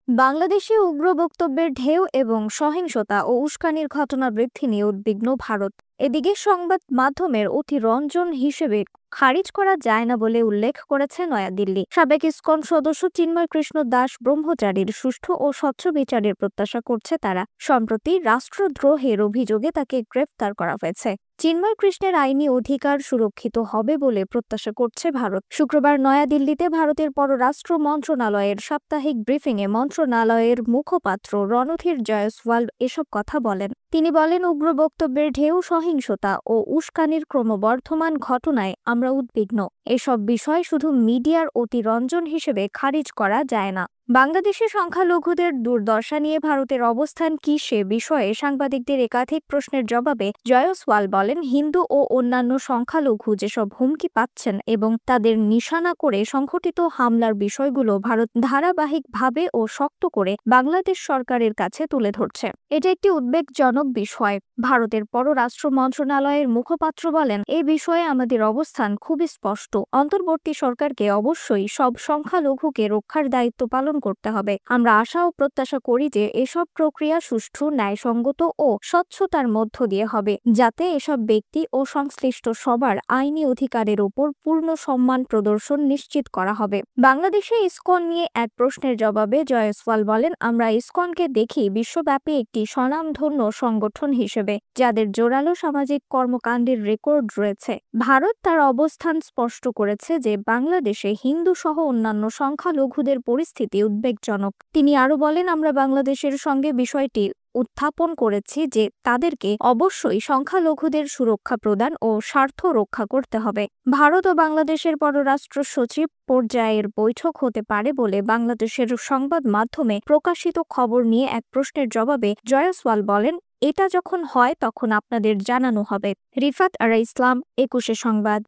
বাংলাদেশে উগ্র বক্তব্যের ঢেউ এবং সহিংসতা ও উস্কানির ঘটনা বৃদ্ধি নিয়ে উদ্বিগ্ন ভারত। এদিকে সংবাদ মাধ্যমের অতিরঞ্জন হিসেবে খারিজ করা যায় না বলে উল্লেখ করেছে নয়াদিল্লি। সাবেক ইসকন সদস্য চিন্ময় কৃষ্ণ দাস ব্রহ্মচারীর সুষ্ঠু ও স্বচ্ছ বিচারের প্রত্যাশা করছে তারা। সম্প্রতি রাষ্ট্রদ্রোহের অভিযোগে তাকে গ্রেফতার করা হয়েছে। চিন্ময় কৃষ্ণের আইনি অধিকার সুরক্ষিত হবে বলে প্রত্যাশা করছে ভারত। শুক্রবার নয়াদিল্লিতে ভারতের পররাষ্ট্র মন্ত্রণালয়ের সাপ্তাহিক ব্রিফিংয়ে মন্ত্রণালয়ের মুখপাত্র রণধীর জয়সওয়াল এসব কথা বলেন। তিনি বলেন, উগ্র বক্তব্যের ঢেউ, সহিংসতা ও উস্কানির ক্রমবর্ধমান ঘটনায় আমরা উদ্বিগ্ন। এসব বিষয় শুধু মিডিয়ার অতিরঞ্জন হিসেবে খারিজ করা যায় না। বাংলাদেশে সংখ্যালঘুদের দুর্দশা নিয়ে ভারতের অবস্থান কি সে বিষয়ে সাংবাদিকদের একাধিক প্রশ্নের জবাবে জয়সওয়াল বলেন, হিন্দু ও অন্যান্য সংখ্যালঘু যেসব হুমকি পাচ্ছেন এবং তাদের নিশানা করে সংঘটিত হামলার বিষয়গুলো ভারত ধারাবাহিকভাবে ও শক্ত করে বাংলাদেশ সরকারের কাছে তুলে ধরছে। এটা একটি উদ্বেগজনক বিষয়। ভারতের পররাষ্ট্র মন্ত্রণালয়ের মুখপাত্র বলেন, এই বিষয়ে আমাদের অবস্থান খুবই স্পষ্ট। অন্তর্বর্তী সরকারকে অবশ্যই সব সংখ্যালঘুকে রক্ষার দায়িত্ব পালন করতে হবে। আমরা আশা ও প্রত্যাশা করি যে এসব প্রক্রিয়া সুষ্ঠু, ন্যায়সঙ্গত ও স্বচ্ছতার মধ্য দিয়ে হবে, যাতে এসব ব্যক্তি ও সংশ্লিষ্ট সবার আইনি অধিকারের উপর পূর্ণ সম্মান প্রদর্শন নিশ্চিত করা হবে। বাংলাদেশে ইসকন নিয়ে এক প্রশ্নের জবাবে জয়সওয়াল বলেন, আমরা ইসকনকে দেখি বিশ্বব্যাপী একটি স্বনামধন্য সংগঠন হিসেবে, যাদের জোরালো সামাজিক কর্মকাণ্ডের রেকর্ড রয়েছে। ভারত তার অবস্থান স্পষ্ট করেছে যে বাংলাদেশে হিন্দু সহ অন্যান্য সংখ্যালঘুদের পরিস্থিতি উদ্বেগজনক। তিনি আরো বলেন, আমরা বাংলাদেশের সঙ্গে বিষয়টি উত্থাপন করেছি যে তাদেরকে অবশ্যই সংখ্যালঘুদের সুরক্ষা প্রদান ও স্বার্থ রক্ষা করতে হবে। ভারত ও বাংলাদেশের পররাষ্ট্র সচিব পর্যায়ের বৈঠক হতে পারে বলে বাংলাদেশের সংবাদ মাধ্যমে প্রকাশিত খবর নিয়ে এক প্রশ্নের জবাবে জয়সওয়াল বলেন, এটা যখন হয় তখন আপনাদের জানানো হবে। রিফাত আরা ইসলাম, ২১ সংবাদ।